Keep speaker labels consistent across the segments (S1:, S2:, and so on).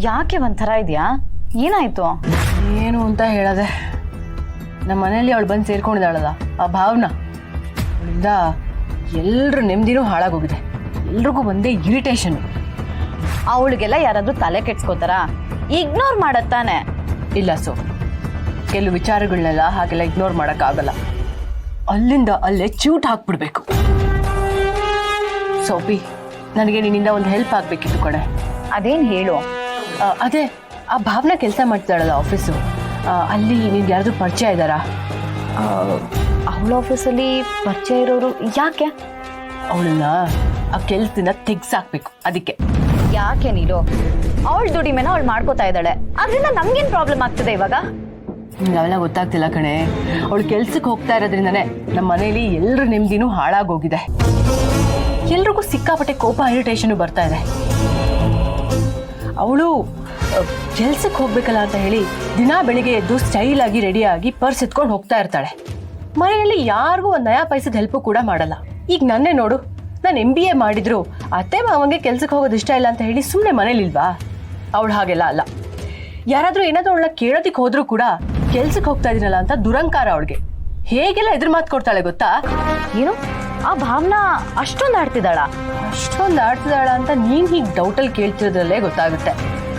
S1: ಯಾಕೆ ಒಂಥರ ಇದೆಯಾ? ಏನಾಯ್ತು?
S2: ಏನು ಅಂತ ಹೇಳದೆ, ನಮ್ಮ ಮನೇಲಿ ಅವಳು ಬಂದು ಸೇರ್ಕೊಂಡಿದ್ದಾಳಲ್ಲ ಆ ಭಾವನಾ, ಅವಳಿಂದ ಎಲ್ಲರ ನೆಮ್ಮದಿನೂ ಹಾಳಾಗೋಗಿದೆ. ಎಲ್ರಿಗೂ ಒಂದೇ ಇರಿಟೇಷನ್.
S1: ಅವಳಿಗೆಲ್ಲ ಯಾರಾದ್ರೂ ತಲೆ ಕೆಡ್ಸ್ಕೋತಾರ? ಇಗ್ನೋರ್ ಮಾಡತ್ತಾನೆ.
S2: ಇಲ್ಲ ಸೊ, ಕೆಲವು ವಿಚಾರಗಳನ್ನೆಲ್ಲ ಹಾಗೆಲ್ಲ ಇಗ್ನೋರ್ ಮಾಡೋಕ್ಕಾಗಲ್ಲ. ಅಲ್ಲಿಂದ ಅಲ್ಲೇ ಚ್ಯೂಟ್ ಹಾಕ್ಬಿಡ್ಬೇಕು. ಸೋಪಿ, ನನಗೆ ನಿನ್ನಿಂದ ಒಂದು ಹೆಲ್ಪ್ ಆಗಬೇಕಿತ್ತು ಕಣೆ.
S1: ಅದೇನು ಹೇಳು?
S2: ಅದೇ ಆ ಭಾವನಾ ಕೆಲಸ ಮಾಡ್ತಾಳಲ್ಲ ಆಫೀಸು, ಅಲ್ಲಿ ನಿನ್ಗೆ ಯಾರಾದ್ರೂ ಪರಿಚಯ ಇದ್ದಾರಾ?
S1: ಅವಳ ಆಫೀಸಲ್ಲಿ ಪರಿಚಯ ಇರೋರು ಯಾಕೆ?
S2: ಅವಳನ್ನ ಆ ಕೆಲಸದಿಂದ ತೆಗ್ಸಾಕ್ಬೇಕು. ಅದಕ್ಕೆ.
S1: ಯಾಕೆ ನೀನು? ಅವಳ ದುಡಿಮೆನ ಅವಳು ಮಾಡ್ಕೋತಾ ಇದ್ದಾಳೆ, ಅದರಿಂದ ನಮ್ಗೇನು ಪ್ರಾಬ್ಲಮ್ ಆಗ್ತದೆ ಇವಾಗ?
S2: ನಿಮ್ಗೆ ಅವೆಲ್ಲ ಗೊತ್ತಾಗ್ತಿಲ್ಲ ಕಣೆ. ಅವಳು ಕೆಲ್ಸಕ್ಕೆ ಹೋಗ್ತಾ ಇರೋದ್ರಿಂದನೇ ನಮ್ಮ ಮನೇಲಿ ಎಲ್ಲರ ನೆಮ್ಮದಿನೂ ಹಾಳಾಗೋಗಿದೆ. ಎಲ್ರಿಗೂ ಸಿಕ್ಕಾಪಟ್ಟೆ ಕೋಪ, ಇರಿಟೇಷನ್ ಬರ್ತಾ ಇದೆ. ಅವಳು ಕೆಲ್ಸಕ್ಕೆ ಹೋಗ್ಬೇಕಲ್ಲ ಅಂತ ಹೇಳಿ ದಿನಾ ಬೆಳಿಗ್ಗೆ ಎದ್ದು ಸ್ಟೈಲ್ ಆಗಿ ರೆಡಿಯಾಗಿ ಪರ್ಸ್ ಎತ್ಕೊಂಡು ಹೋಗ್ತಾ ಇರ್ತಾಳೆ. ಮನೆಯಲ್ಲಿ ಯಾರಿಗೂ ಒಂದು ನಯಾ ಪೈಸದ ಹೆಲ್ಪ್ ಕೂಡ ಮಾಡಲ್ಲ. ಈಗ ನನ್ನೇ ನೋಡು, ನಾನು MBA ಮಾಡಿದ್ರು ಅತ್ತೆ ಮಾವಂಗೆ ಕೆಲ್ಸಕ್ಕೆ ಹೋಗೋದು ಇಷ್ಟ ಇಲ್ಲ ಅಂತ ಹೇಳಿ ಸುಮ್ಮನೆ ಮನೇಲಿಲ್ವಾ? ಅವಳು ಹಾಗೆಲ್ಲ ಅಲ್ಲ. ಯಾರಾದ್ರೂ ಏನಾದ್ರೂ ಅವಳನ್ನ ಕೇಳೋದಿಕ್ ಹೋದ್ರೂ ಕೂಡ ಕೆಲ್ಸಕ್ಕೆ ಹೋಗ್ತಾ ಇದೀನಲ್ಲ ಅಂತ ದುರಂಕಾರ ಅವಳಿಗೆ. ಹೇಗೆಲ್ಲ ಎದುರು ಮಾತು ಕೊಡ್ತಾಳೆ ಗೊತ್ತಾ?
S1: ಏನು ಆ ಭಾವನಾ ಅಷ್ಟೊಂದು ಆಡ್ತಿದ್ದಾಳ?
S2: ಅಷ್ಟೊಂದು ಆಡ್ತಿದ್ದಾಳ ಅಂತ ನೀನ್ ಹೀಗೆ ಡೌಟಲ್ಲಿ ಕೇಳ್ತಿರೋದ್ರಲ್ಲೇ ಗೊತ್ತಾಗುತ್ತೆ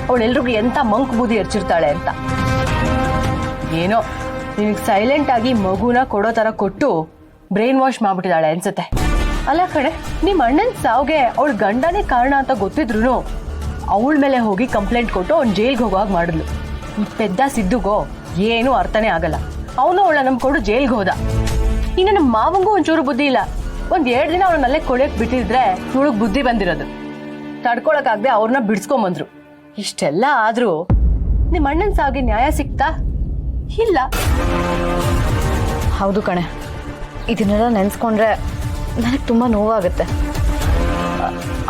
S2: ಅವಳೆಲ್ರಿಗೂ ಎಂತ ಮಂಕ್ ಬೂದಿ ಎರ್ಚಿರ್ತಾಳೆ ಅಂತ. ಏನೋ ನಿನಗೆ ಸೈಲೆಂಟ್ ಆಗಿ ಮಗುನ ಕೊಡೋ ತರ ಕೊಟ್ಟು ಬ್ರೈನ್ ವಾಶ್ ಮಾಡ್ಬಿಟ್ಟಿದ್ದಾಳೆ ಅನ್ಸುತ್ತೆ. ಅಲ್ಲ ಕಣೆ, ನಿಮ್ಮ ಅಣ್ಣನ ಸಾವ್ಗೆ ಅವಳ ಗಂಡನೇ ಕಾರಣ ಅಂತ ಗೊತ್ತಿದ್ರು ಅವಳ ಮೇಲೆ ಹೋಗಿ ಕಂಪ್ಲೇಂಟ್ ಕೊಟ್ಟು ಅವ್ನು ಜೈಲ್ಗೆ ಹೋಗೋ ಹಾಗೆ ಮಾಡಿದ್ಲು. ಈ ಪೆದ್ದ ಸಿದ್ದುಗೋ ಏನೂ ಅರ್ಥನೇ ಆಗಲ್ಲ. ಅವನು ಅವಳನ್ನ ನಂಬ್ಕೊಂಡು ಜೈಲ್ಗೆ ಹೋದ. ಇನ್ನು ನಮ್ಮ ಮಾವಂಗೂ ಒಂಚೂರು ಬುದ್ಧಿ ಇಲ್ಲ. 1-2 ದಿನ ಅವಳನ್ನಲ್ಲೇ ಕೊಳೆಯಕ್ಕೆ ಬಿಟ್ಟಿದ್ರೆ ಇವಳಿಗೆ ಬುದ್ಧಿ ಬಂದಿರೋದು. ತಡ್ಕೊಳಕ್ಕಾಗದೆ ಅವ್ರನ್ನ ಬಿಡಿಸ್ಕೊಂಬಂದ್ರು. ಇಷ್ಟೆಲ್ಲ ಆದ್ರೂ ನಿಮ್ಮ ಅಣ್ಣನ ಸಾವಿಗೆ ನ್ಯಾಯ ಸಿಕ್ತಾ? ಇಲ್ಲ.
S1: ಹೌದು ಕಣೆ, ಇದನ್ನೆಲ್ಲ ನೆನ್ಸ್ಕೊಂಡ್ರೆ ನನಗೆ ತುಂಬ ನೋವಾಗುತ್ತೆ.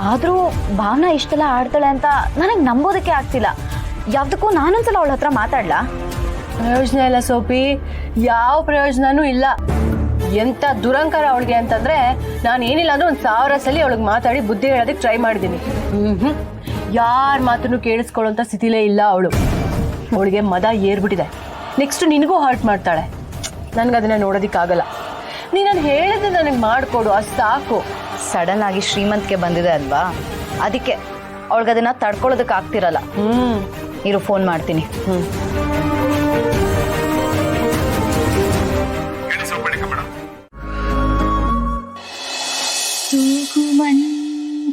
S1: ಆದರೂ ಭಾವನಾ ಇಷ್ಟೆಲ್ಲ ಆಡ್ತಾಳೆ ಅಂತ ನನಗೆ ನಂಬೋದಕ್ಕೆ ಆಗ್ತಿಲ್ಲ. ಯಾವುದಕ್ಕೂ ನಾನೊಂದ್ಸಲ ಅವಳ ಹತ್ರ ಮಾತಾಡ್ಲಾ?
S2: ಪ್ರಯೋಜನ ಇಲ್ಲ ಸೋಪಿ, ಯಾವ ಪ್ರಯೋಜನನೂ ಇಲ್ಲ. ಎಂತ ದುರಂಕಾರ ಅವಳಿಗೆ ಅಂತಂದ್ರೆ ನಾನು ಏನಿಲ್ಲ ಅಂದ್ರೆ 1000 ಸಲ ಅವಳಿಗೆ ಮಾತಾಡಿ ಬುದ್ಧಿ ಹೇಳೋದಕ್ಕೆ ಟ್ರೈ ಮಾಡಿದ್ದೀನಿ. ಯಾರ ಮಾತನ್ನು ಕೇಳಿಸ್ಕೊಳ್ಳೋಂಥ ಸ್ಥಿತಿಲೇ ಇಲ್ಲ ಅವಳು. ಅವಳಿಗೆ ಮದ ಏರ್ಬಿಟ್ಟಿದೆ. ನೆಕ್ಸ್ಟ್ ನಿನಗೂ ಹರ್ಟ್ ಮಾಡ್ತಾಳೆ. ನನ್ಗದನ್ನ ನೋಡೋದಿಕ್ಕಾಗಲ್ಲ. ನೀನು ಹೇಳಿದ್ರೆ ನನಗೆ ಮಾಡಿಕೊಡು, ಅಷ್ಟು ಸಾಕು.
S1: ಸಡನ್ ಆಗಿ ಶ್ರೀಮಂತಿಗೆ ಬಂದಿದೆ ಅಲ್ವಾ, ಅದಕ್ಕೆ ಅವಳಿಗದನ್ನ ತಡ್ಕೊಳ್ಳೋದಕ್ಕೆ ಆಗ್ತಿರಲ್ಲ. ಇರು, ಫೋನ್ ಮಾಡ್ತೀನಿ.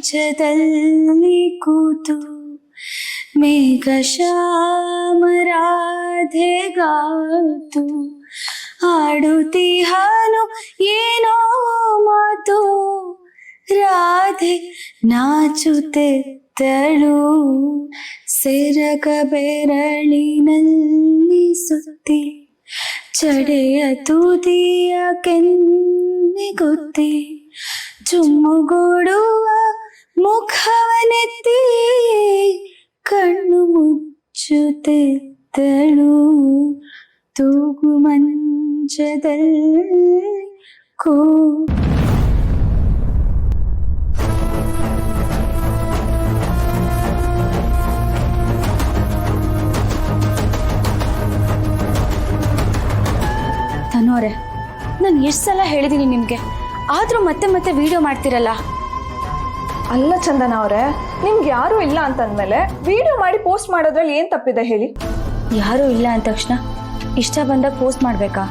S3: ಮಂಚದಲ್ಲಿ ಕೂತು ಮೇಘ ಶ್ಯಾಮರಾಧೆಗಾತು ಆಡುತ್ತಿಹಾನು ಏನೋ ಮಾತು. ರಾಧೆ ನಾಚುತ್ತೆತ್ತಳು ಸೆರಗ ಬೆರಳಿನಲ್ಲಿ ಸುತ್ತಿ ಚಡೆಯ ತುದಿಯ ಕೆನ್ನೆಗುತ್ತಿ ಚುಮ್ಮುಗೂಡುವ ಮುಖವನೆತ್ತಿ ಕಣ್ಣು ಮುಚ್ಚುತ್ತೆತ್ತಳು ತೂಗು ಮಂಚದಲ್ಲಿ ಕೋ. ತನೋರೆ, ನಾನು ಎಷ್ಟು ಸಲ ಹೇಳಿದ್ದೀನಿ ನಿಮಗೆ, ಆದರೂ ಮತ್ತೆ ಮತ್ತೆ ವಿಡಿಯೋ ಮಾಡ್ತಿರಲ್ಲ.
S4: ಅಲ್ಲ ಚಂದನ ಅವರೇ, ನಿಮ್ಗೆ ಯಾರೂ ಇಲ್ಲ ಅಂತಂದ್ಮೇಲೆ ವಿಡಿಯೋ ಮಾಡಿ ಪೋಸ್ಟ್ ಮಾಡೋದ್ರಲ್ಲಿ ಏನು ತಪ್ಪಿದೆ ಹೇಳಿ?
S3: ಯಾರೂ ಇಲ್ಲ ಅಂದ ತಕ್ಷಣ ಇಷ್ಟ ಬಂದಾಗ ಪೋಸ್ಟ್ ಮಾಡಬೇಕಾ?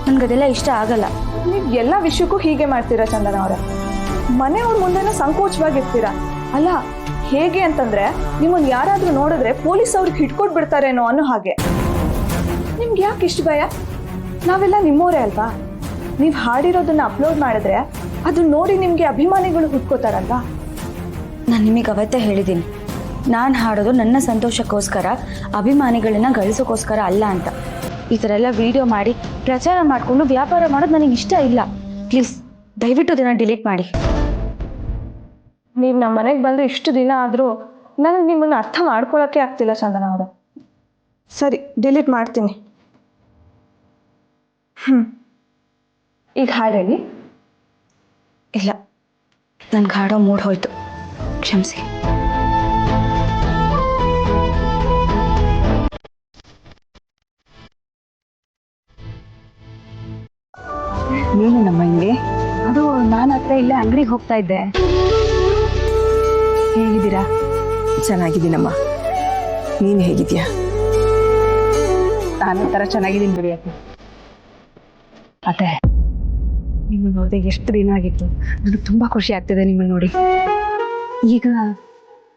S3: ನನಗದೆಲ್ಲ ಇಷ್ಟ ಆಗಲ್ಲ.
S4: ನೀವು ಎಲ್ಲ ವಿಷಯಕ್ಕೂ ಹೀಗೆ ಮಾಡ್ತೀರಾ ಚಂದನ ಅವರೇ. ಮನೆಯವ್ರ ಮುಂದೆನೂ ಸಂಕೋಚವಾಗಿರ್ತೀರಾ. ಅಲ್ಲ, ಹೇಗೆ ಅಂತಂದ್ರೆ ನಿಮ್ಮನ್ನು ಯಾರಾದರೂ ನೋಡಿದ್ರೆ ಪೊಲೀಸ್ ಅವ್ರಿಗೆ ಹಿಡ್ಕೊಟ್ಬಿಡ್ತಾರೇನೋ ಅನ್ನೋ ಹಾಗೆ. ನಿಮ್ಗೆ ಯಾಕೆ ಇಷ್ಟು ಭಯ? ನಾವೆಲ್ಲ ನಿಮ್ಮವರೇ ಅಲ್ವಾ? ನೀವು ಹಾಡಿರೋದನ್ನ ಅಪ್ಲೋಡ್ ಮಾಡಿದ್ರೆ ಅದನ್ನ ನೋಡಿ ನಿಮಗೆ ಅಭಿಮಾನಿಗಳು ಹುಡ್ಕೋತಾರಲ್ವಾ?
S3: ನಾನು ನಿಮಗೆ ಅವತ್ತೇ ಹೇಳಿದ್ದೀನಿ, ನಾನು ಹಾಡೋದು ನನ್ನ ಸಂತೋಷಕ್ಕೋಸ್ಕರ, ಅಭಿಮಾನಿಗಳನ್ನ ಗಳಿಸೋಕ್ಕೋಸ್ಕರ ಅಲ್ಲ ಅಂತ. ಈ ಥರ ಎಲ್ಲ ವಿಡಿಯೋ ಮಾಡಿ ಪ್ರಚಾರ ಮಾಡಿಕೊಂಡು ವ್ಯಾಪಾರ ಮಾಡೋದು ನನಗೆ ಇಷ್ಟ ಇಲ್ಲ. ಪ್ಲೀಸ್ ದಯವಿಟ್ಟು ಇದನ್ನು ಡಿಲೀಟ್ ಮಾಡಿ.
S4: ನೀವು ನಮ್ಮ ಮನೆಗೆ ಬಂದು ಇಷ್ಟು ದಿನ ಆದರೂ ನನಗೆ ನಿಮ್ಮನ್ನು ಅರ್ಥ ಮಾಡ್ಕೊಳ್ಳೋಕ್ಕೆ ಆಗ್ತಿಲ್ಲ ಚಂದನ ಅವರು. ಸರಿ, ಡಿಲೀಟ್ ಮಾಡ್ತೀನಿ. ಈಗ ಹಾಡು ಹೇಳಿ.
S3: ಇಲ್ಲ, ನನ್ಗೆ ಹಾಡೋ ಮೂಡ್ ಹೋಯ್ತು, ಕ್ಷಮಿಸಿ. ನಮ್ಮ ಹಿಂಗೆ ಅದು ನಾನು ಹತ್ರ ಇಲ್ಲೇ ಅಂಗಡಿಗೆ ಹೋಗ್ತಾ ಇದ್ದೆ. ಹೇಗಿದ್ದೀರಾ?
S5: ಚೆನ್ನಾಗಿದ್ದೀನಮ್ಮ, ನೀನು ಹೇಗಿದ್ಯಾ?
S3: ನಾನು ಥರ ಚೆನ್ನಾಗಿದ್ದೀನಿ ಬಿಡಿ ಅತ್ತೆ. ಅತ್ತೆ, ನಿಮ್ಮನ್ನು ನೋಡಿದೆ ಎಷ್ಟು ದಿನ ಆಗಿತ್ತು. ನನಗೆ ತುಂಬ ಖುಷಿ ಆಗ್ತಿದೆ ನಿಮ್ಮನ್ನು ನೋಡಿ. ಈಗ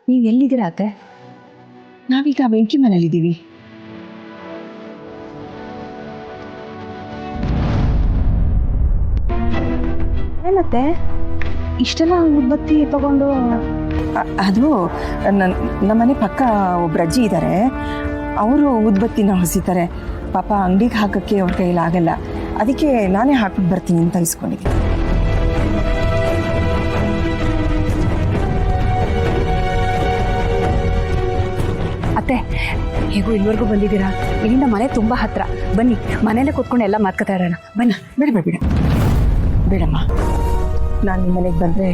S3: ನೀವು ಎಲ್ಲಿದ್ದೀರಾ ಅತ್ತೆ?
S5: ನಾವೀಗ ವೆಂಕಿ ಮನೇಲಿದ್ದೀವಿ.
S3: ಏನತ್ತೆ ಇಷ್ಟೆಲ್ಲ ಉದ್ಬತ್ತಿ ತಗೊಂಡು?
S5: ಅದು ನಮ್ಮನೆ ಪಕ್ಕ ಒಬ್ರು ಅಜ್ಜಿ ಇದ್ದಾರೆ, ಅವರು ಉದ್ಬತ್ತಿನ ಹೊಸಿತಾರೆ. ಪಾಪ ಅಂಗಡಿಗೆ ಹಾಕಕ್ಕೆ ಅವ್ರ ಕೈಯಲ್ಲಿ ಆಗಲ್ಲ, ಅದಕ್ಕೆ ನಾನೇ ಹಾಕ್ಬಿಟ್ಟು ಬರ್ತೀನಿ ಅಂತ ಇಸ್ಕೊಂಡಿದ್ದೀನಿ.
S3: ಅತ್ತೆ, ಹೇಗೂ ಇಲ್ಲಿವರೆಗೂ ಬಂದಿದ್ದೀರಾ, ಇಲ್ಲಿಂದ ಮನೆ ತುಂಬ ಹತ್ರ. ಬನ್ನಿ, ಮನೇಲೆ ಕೂತ್ಕೊಂಡು ಎಲ್ಲ ಮಾತ್ಕೊತಾ ಇರೋಣ. ಬನ್ನಿ.
S5: ಬೇಡ ಬೇಡಮ್ಮ, ನಾನು ನಿಮ್ಮ ಮನೆಗೆ ಬಂದರೆ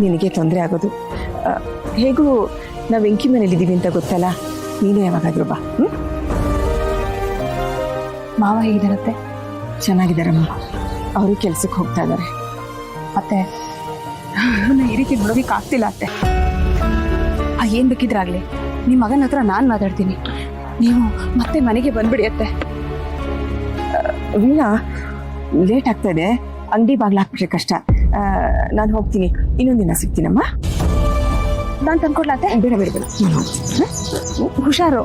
S5: ನಿನಗೆ ತೊಂದರೆ ಆಗೋದು. ಹೇಗೂ ನಾವು ವೆಂಕಿ ಮನೇಲಿದ್ದೀವಿ ಅಂತ ಗೊತ್ತಲ್ಲ, ನೀನು ಯಾವಾಗಾದ್ರೂ ಬಾ.
S3: ಮಾವ ಹೇಗಿದ್ದಾರತ್ತೆ?
S5: ಚೆನ್ನಾಗಿದ್ದಾರಮ್ಮ, ಅವರು ಕೆಲ್ಸಕ್ಕೆ ಹೋಗ್ತಾ ಇದ್ದಾರೆ.
S3: ಅತ್ತೆ, ನನ್ನ ಈ ರೀತಿ ನೋಡೋದಕ್ಕೆ ಆಗ್ತಿಲ್ಲ ಅತ್ತೆ. ಏನು ಬೇಕಿದ್ರಾಗಲಿ, ನಿಮ್ಮ ಮಗನ ಹತ್ರ ನಾನು ಮಾತಾಡ್ತೀನಿ, ನೀವು ಮತ್ತೆ ಮನೆಗೆ ಬಂದ್ಬಿಡಿ ಅತ್ತೆ.
S5: ವೀಣಾ, ಲೇಟ್ ಆಗ್ತಾ ಇದೆ, ಅಂಗಡಿ ಬಾಗ್ಲು ಹಾಕ್ಬಿಟ್ರೆ ಕಷ್ಟ. ನಾನು ಹೋಗ್ತೀನಿ, ಇನ್ನೊಂದಿನ ಸಿಗ್ತೀನಮ್ಮ.
S3: ನಾನು ತಂದ್ಕೊಡ್ಲಾ ಅತ್ತೆ?
S5: ಬೇಡ ನಾನು ಹೋಗ್ತೀನಿ.
S3: ಹುಷಾರು.